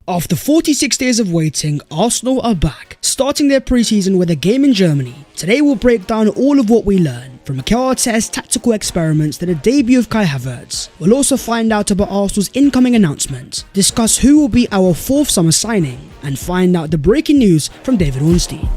After 46 days of waiting, Arsenal are back, starting their pre-season with a game in Germany. Today we'll break down all of what we learned, from Mikel Arteta's tactical experiments to the debut of Kai Havertz. We'll also find out about Arsenal's incoming announcement, discuss who will be our fourth summer signing, and find out the breaking news from David Ornstein.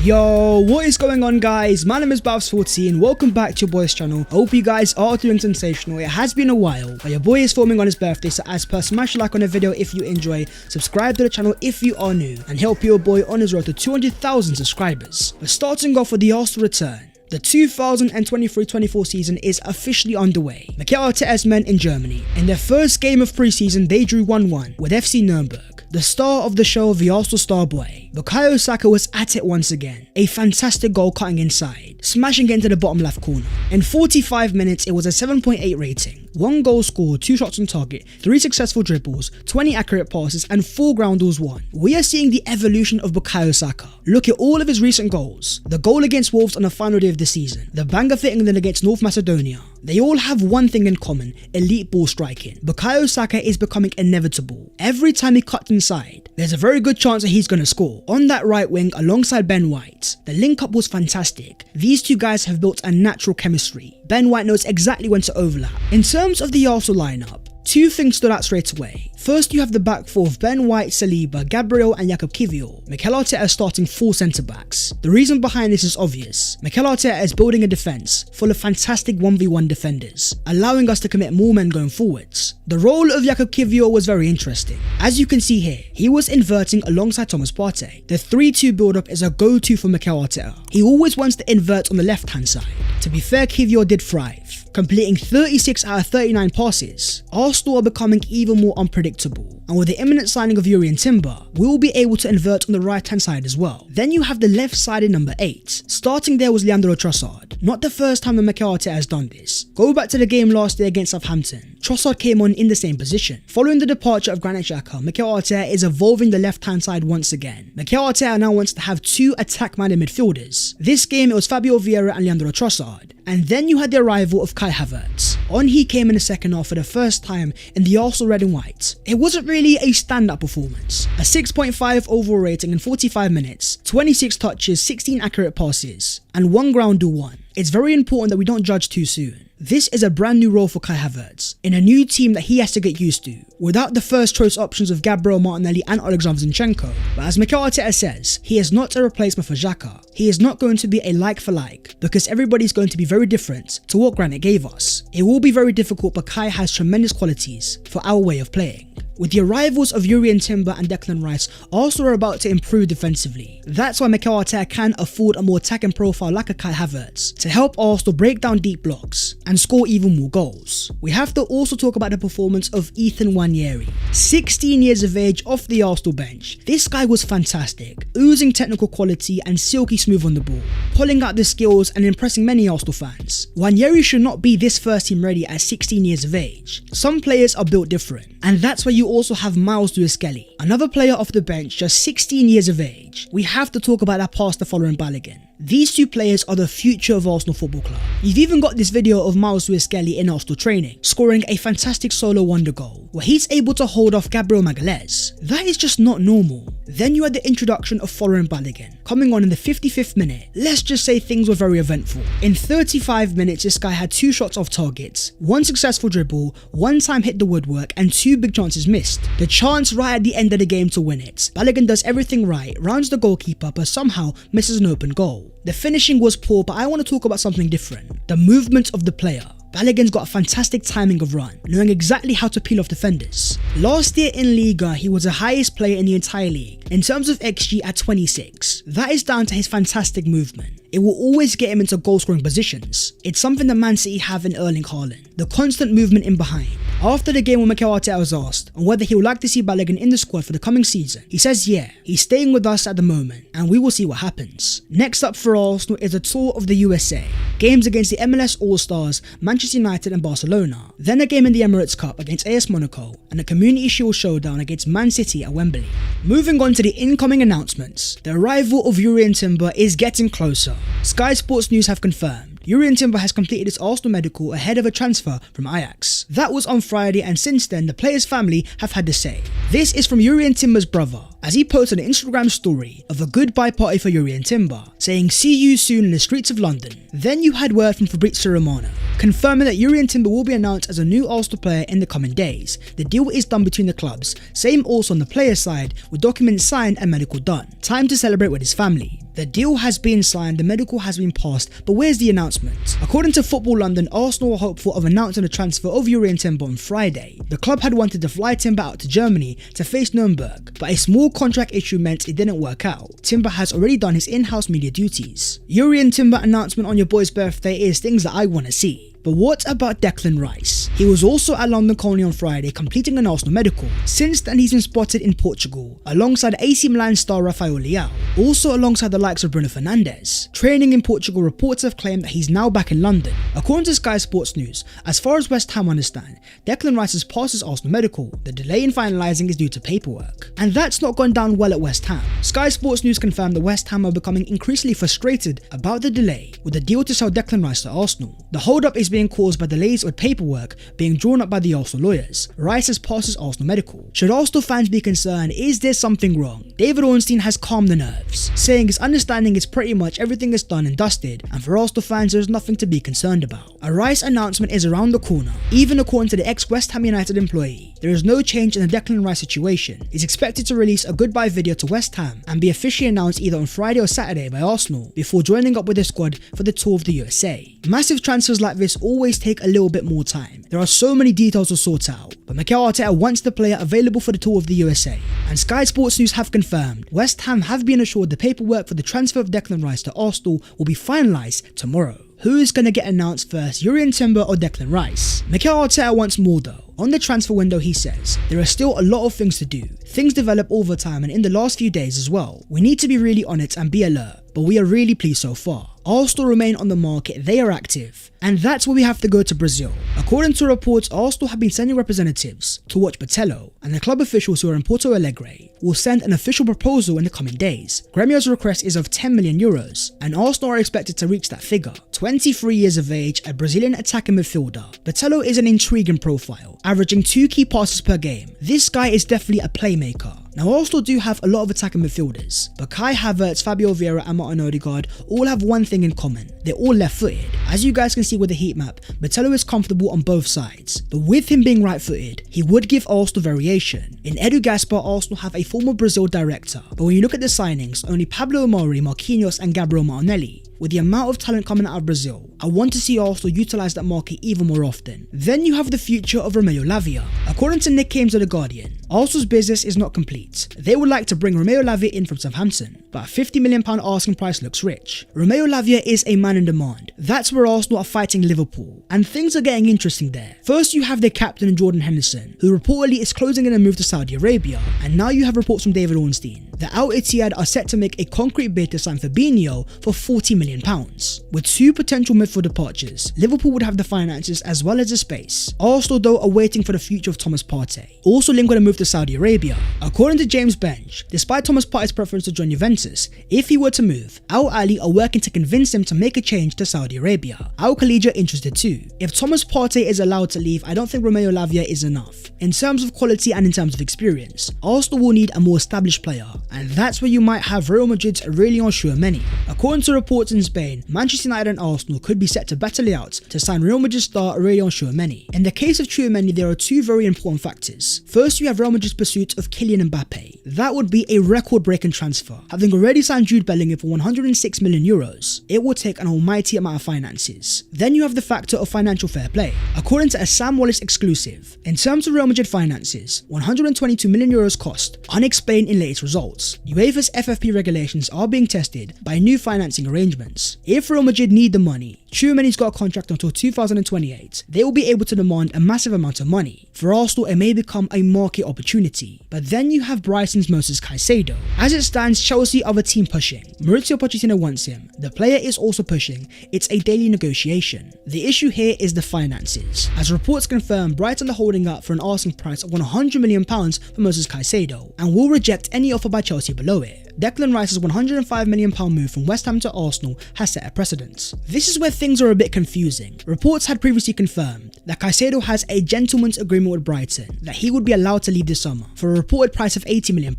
Yo, what is going on guys? My name is Babs14, welcome back to your boy's channel. I hope you guys are doing sensational. It has been a while, but your boy is filming on his birthday, so as per, smash a like on the video if you enjoy, subscribe to the channel if you are new, and help your boy on his road to 200,000 subscribers. But starting off with the Arsenal return. The 2023-24 season is officially underway. Mikel Arteta's men in Germany. In their first game of pre-season, they drew 1-1 with FC Nurnberg. The star of the show, the Arsenal star boy, Bukayo Saka, was at it once again. A fantastic goal cutting inside, smashing it into the bottom left corner. In 45 minutes, it was a 7.8 rating. 1 goal scored, 2 shots on target, 3 successful dribbles, 20 accurate passes, and 4 ground duels won. We are seeing the evolution of Bukayo Saka. Look at all of his recent goals. The goal against Wolves on the final day of the season, the banger for England against North Macedonia. They all have one thing in common: elite ball striking. Bukayo Saka is becoming inevitable. Every time he cuts inside, there's a very good chance that he's going to score. On that right wing alongside Ben White, the link up was fantastic. These two guys have built a natural chemistry. Ben White knows exactly when to overlap. In terms of the Arsenal lineup, 2 things stood out straight away. First, you have the back four of Ben White, Saliba, Gabriel and Jakub Kiwior. Mikel Arteta is starting 4 centre-backs. The reason behind this is obvious. Mikel Arteta is building a defence full of fantastic 1v1 defenders, allowing us to commit more men going forwards. The role of Jakub Kiwior was very interesting. As you can see here, he was inverting alongside Thomas Partey. The 3-2 build-up is a go-to for Mikel Arteta. He always wants to invert on the left-hand side. To be fair, Kiwior did thrive, completing 36 out of 39 passes. Arsenal are becoming even more unpredictable, and with the imminent signing of Jurriën Timber, we will be able to invert on the right hand side as well. Then you have the left sided number 8. Starting there was Leandro Trossard. Not the first time that Mikel Arteta has done this. Go back to the game last year against Southampton. Trossard came on in the same position. Following the departure of Granit Xhaka, Mikel Arteta is evolving the left hand side once again. Mikel Arteta now wants to have 2 attack-minded midfielders. This game it was Fabio Vieira and Leandro Trossard. And then you had the arrival of Kai Havertz. On he came in the second half for the first time in the Arsenal red and white. It wasn't really a standout performance. A 6.5 overall rating in 45 minutes, 26 touches, 16 accurate passes, and 1 ground duel won. It's very important that we don't judge too soon. This is a brand new role for Kai Havertz, in a new team that he has to get used to, without the first choice options of Gabriel Martinelli and Alexander Zinchenko. But as Mikel Arteta says, he is not a replacement for Xhaka. He is not going to be a like for like, because everybody's going to be very different to what Granit gave us. It will be very difficult, but Kai has tremendous qualities for our way of playing. With the arrivals of Jurriën Timber and Declan Rice, Arsenal are about to improve defensively. That's why Mikel Arteta can afford a more attacking profile like a Kai Havertz to help Arsenal break down deep blocks and score even more goals. We have to also talk about the performance of Ethan Nwaneri. 16 years of age off the Arsenal bench. This guy was fantastic, oozing technical quality and silky smooth on the ball, pulling out the skills and impressing many Arsenal fans. Nwaneri should not be this first team ready at 16 years of age. Some players are built different, and that's why you also have Miles Lewis-Skelly, another player off the bench, just 16 years of age. We have to talk about that pass to following Balogun. These 2 players are the future of Arsenal Football Club. You've even got this video of Miles Lewis-Skelly in Arsenal training, scoring a fantastic solo wonder goal, where he's able to hold off Gabriel Magalhaes. That is just not normal. Then you had the introduction of following Balogun, coming on in the 55th minute. Let's just say things were very eventful. In 35 minutes, this guy had 2 shots off targets, 1 successful dribble, 1 time hit the woodwork, and 2 big chances missed. The chance right at the end of the game to win it. Balogun does everything right, rounds the goalkeeper, but somehow misses an open goal. The finishing was poor, but I want to talk about something different. The movement of the player. Balogun's got a fantastic timing of run, knowing exactly how to peel off defenders. Last year in Liga, he was the highest player in the entire league, in terms of XG at 26. That is down to his fantastic movement. It will always get him into goal-scoring positions. It's something that Man City have in Erling Haaland, the constant movement in behind. After the game when Mikel Arteta was asked on whether he would like to see Balogun in the squad for the coming season, he says yeah, he's staying with us at the moment, and we will see what happens. Next up for Arsenal is a tour of the USA. Games against the MLS All-Stars, Manchester United and Barcelona. Then a game in the Emirates Cup against AS Monaco, and a Community Shield showdown against Man City at Wembley. Moving on to the incoming announcements, the arrival of Jurriën Timber is getting closer. Sky Sports News have confirmed Jurrien Timber has completed his Arsenal medical ahead of a transfer from Ajax. That was on Friday, and since then the player's family have had to say. This is from Jurrien Timber's brother, as he posted an Instagram story of a goodbye party for Jurrien Timber, saying see you soon in the streets of London. Then you had word from Fabrizio Romano, confirming that Jurrien Timber will be announced as a new Arsenal player in the coming days. The deal is done between the clubs, same also on the player side, with documents signed and medical done. Time to celebrate with his family. The deal has been signed, the medical has been passed, but where's the announcement? According to Football London, Arsenal were hopeful of announcing the transfer of Jurrien Timber on Friday. The club had wanted to fly Timber out to Germany to face Nurnberg, but a small contract issue meant it didn't work out. Timber has already done his in-house media duties. Jurrien Timber announcement on your boy's birthday is things that I want to see. But what about Declan Rice? He was also at London Colney on Friday completing an Arsenal medical. Since then he's been spotted in Portugal, alongside AC Milan star Rafael Leao, also alongside the likes of Bruno Fernandes. Training in Portugal, reports have claimed that he's now back in London. According to Sky Sports News, as far as West Ham understand, Declan Rice has passed his Arsenal medical. The delay in finalising is due to paperwork. And that's not gone down well at West Ham. Sky Sports News confirmed that West Ham are becoming increasingly frustrated about the delay with the deal to sell Declan Rice to Arsenal. The hold-up is being caused by delays with paperwork being drawn up by the Arsenal lawyers. Rice has passed his Arsenal medical. Should Arsenal fans be concerned? Is there something wrong? David Ornstein has calmed the nerves, saying his understanding is pretty much everything is done and dusted, and for Arsenal fans there's nothing to be concerned about. A Rice announcement is around the corner. Even according to the ex-West Ham United employee, there is no change in the Declan Rice situation. He's expected to release a goodbye video to West Ham and be officially announced either on Friday or Saturday by Arsenal before joining up with the squad for the tour of the USA. Massive transfers like this always take a little bit more time. There are so many details to sort out, but Mikel Arteta wants the player available for the tour of the USA. And Sky Sports News have confirmed West Ham have been assured the paperwork for the transfer of Declan Rice to Arsenal will be finalised tomorrow. Who is going to get announced first, Jurrien Timber or Declan Rice? Mikel Arteta wants more though. On the transfer window he says, there are still a lot of things to do. Things develop all the time and in the last few days as well. We need to be really on it and be alert, but we are really pleased so far. Arsenal remain on the market, they are active. And that's where we have to go to Brazil. According to reports, Arsenal have been sending representatives to watch Botelho, and the club officials who are in Porto Alegre will send an official proposal in the coming days. Gremio's request is of 10 million euros, and Arsenal are expected to reach that figure. 23 years of age, a Brazilian attacking midfielder. Botelho is an intriguing profile, averaging 2 key passes per game. This guy is definitely a playmaker. Now Arsenal do have a lot of attacking midfielders, but Kai Havertz, Fabio Vieira and Martin Odegaard all have one thing in common. They're all left-footed. As you guys can see with the heat map, Botelho is comfortable on both sides, but with him being right-footed, he would give Arsenal variation. In Edu Gaspar, Arsenal have a former Brazil director, but when you look at the signings, only Pablo Mari, Marquinhos and Gabriel Martinelli. With the amount of talent coming out of Brazil, I want to see Arsenal utilise that market even more often. Then you have the future of Romeo Lavia. According to Nick Ames of The Guardian, Arsenal's business is not complete. They would like to bring Romeo Lavia in from Southampton, but a £50 million asking price looks rich. Romeo Lavia is a man in demand. That's where Arsenal are fighting Liverpool, and things are getting interesting there. First you have their captain Jordan Henderson, who reportedly is closing in a move to Saudi Arabia, and now you have reports from David Ornstein that Al Ittihad are set to make a concrete bid to sign Fabinho for £40 million. With 2 potential midfield departures, Liverpool would have the finances as well as the space. Arsenal though are waiting for the future of Thomas Partey, also linked with a move to Saudi Arabia. According to James Bench, despite Thomas Partey's preference to join Juventus, if he were to move, Al Ahly are working to convince him to make a change to Saudi Arabia. Al Khalija are interested too. If Thomas Partey is allowed to leave, I don't think Romeo Lavia is enough. In terms of quality and in terms of experience, Arsenal will need a more established player, and that's where you might have Real Madrid's Aurelien Tchouameni. According to reports in Spain, Manchester United and Arsenal could be set to battle it out to sign Real Madrid star Aurelien Tchouameni. In the case of Tchouameni, there are 2 very important factors. First, you have Real Madrid's pursuit of Kylian Mbappe. That would be a record-breaking transfer. Having already signed Jude Bellingham for 106 million euros, it will take an almighty amount of finances. Then you have the factor of financial fair play. According to a Sam Wallace exclusive, in terms of Real Madrid finances, 122 million euros cost, unexplained in latest results. UEFA's FFP regulations are being tested by new financing arrangements. If Real Madrid need the money, Tchouameni's got a contract until 2028. They will be able to demand a massive amount of money. For Arsenal, it may become a market opportunity. But then you have Brighton's Moses Caicedo. As it stands, Chelsea are the team pushing. Mauricio Pochettino wants him. The player is also pushing. It's a daily negotiation. The issue here is the finances. As reports confirm, Brighton are holding up for an asking price of £100 million for Moses Caicedo and will reject any offer by Chelsea Chelsea below it. Declan Rice's £105 million move from West Ham to Arsenal has set a precedent. This is where things are a bit confusing. Reports had previously confirmed that Caicedo has a gentleman's agreement with Brighton that he would be allowed to leave this summer for a reported price of £80 million.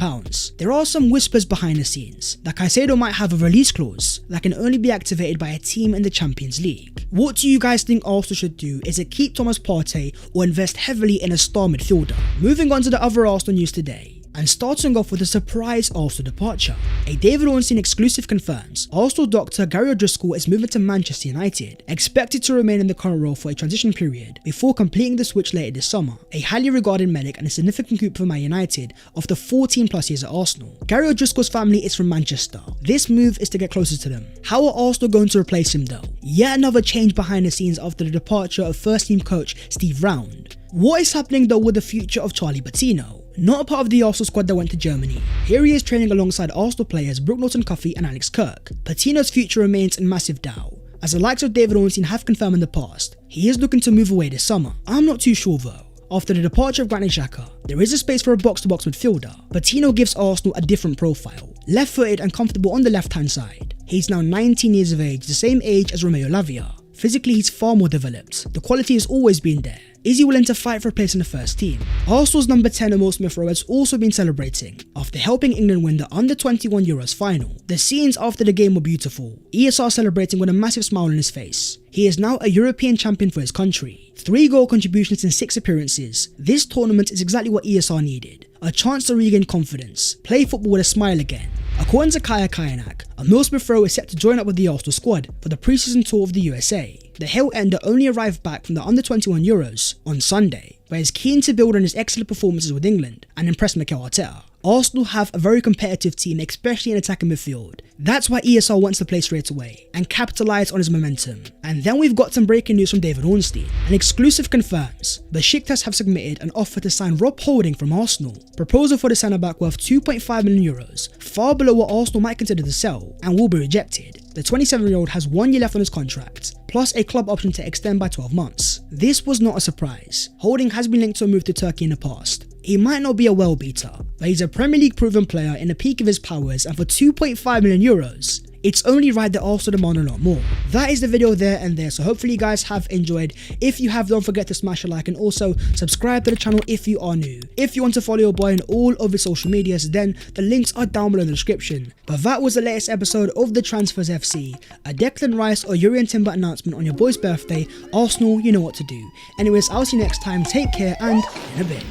There are some whispers behind the scenes that Caicedo might have a release clause that can only be activated by a team in the Champions League. What do you guys think Arsenal should do? Is it keep Thomas Partey or invest heavily in a star midfielder? Moving on to the other Arsenal news today. And starting off with a surprise Arsenal departure. A David Ornstein exclusive confirms Arsenal doctor Gary O'Driscoll is moving to Manchester United, expected to remain in the current role for a transition period before completing the switch later this summer. A highly regarded medic and a significant coup for Man United after 14 plus years at Arsenal. Gary O'Driscoll's family is from Manchester. This move is to get closer to them. How are Arsenal going to replace him though? Yet another change behind the scenes after the departure of first team coach Steve Round. What is happening though with the future of Charlie Bettino? Not a part of the Arsenal squad that went to Germany. Here he is training alongside Arsenal players Brooke Norton-Cuffy and Alex Kirk. Bettino's future remains in massive doubt, as the likes of David Ornstein have confirmed in the past. He is looking to move away this summer. I'm not too sure though. After the departure of Granit Xhaka, there is a space for a box-to-box midfielder. Bettino gives Arsenal a different profile, left-footed and comfortable on the left-hand side. He's now 19 years of age, the same age as Romeo Lavia. Physically, he's far more developed. The quality has always been there. Is he willing to fight for a place in the first team? Arsenal's number 10 Emil Smith Rowe has also been celebrating after helping England win the Under-21 Euros final. The scenes after the game were beautiful. ESR celebrating with a massive smile on his face. He is now a European champion for his country. 3 goal contributions in 6 appearances. This tournament is exactly what ESR needed. A chance to regain confidence, play football with a smile again. According to Kaya Kayanak, Emil Smith Rowe is set to join up with the Arsenal squad for the pre-season tour of the USA. The Hill Ender only arrived back from the Under-21 Euros on Sunday, but is keen to build on his excellent performances with England and impress Mikel Arteta. Arsenal have a very competitive team, especially in attacking midfield. That's why ESR wants to play straight away and capitalise on his momentum. And then we've got some breaking news from David Ornstein. An exclusive confirms Besiktas have submitted an offer to sign Rob Holding from Arsenal. Proposal for the centre-back worth €2.5 million, far below what Arsenal might consider to sell, and will be rejected. The 27-year-old has 1 year left on his contract, plus a club option to extend by 12 months. This was not a surprise. Holding has been linked to a move to Turkey in the past. He might not be a well-beater, but he's a Premier League proven player in the peak of his powers, and for €2.5 million, it's only right that Arsenal demand a lot more. That is the video there and there, so hopefully you guys have enjoyed. If you have, don't forget to smash a like and also subscribe to the channel if you are new. If you want to follow your boy on all of his social medias, then the links are down below in the description. But that was the latest episode of the Transfers FC, a Declan Rice or Jurrien Timber announcement on your boy's birthday. Arsenal, you know what to do. Anyways, I'll see you next time, take care and in a bit.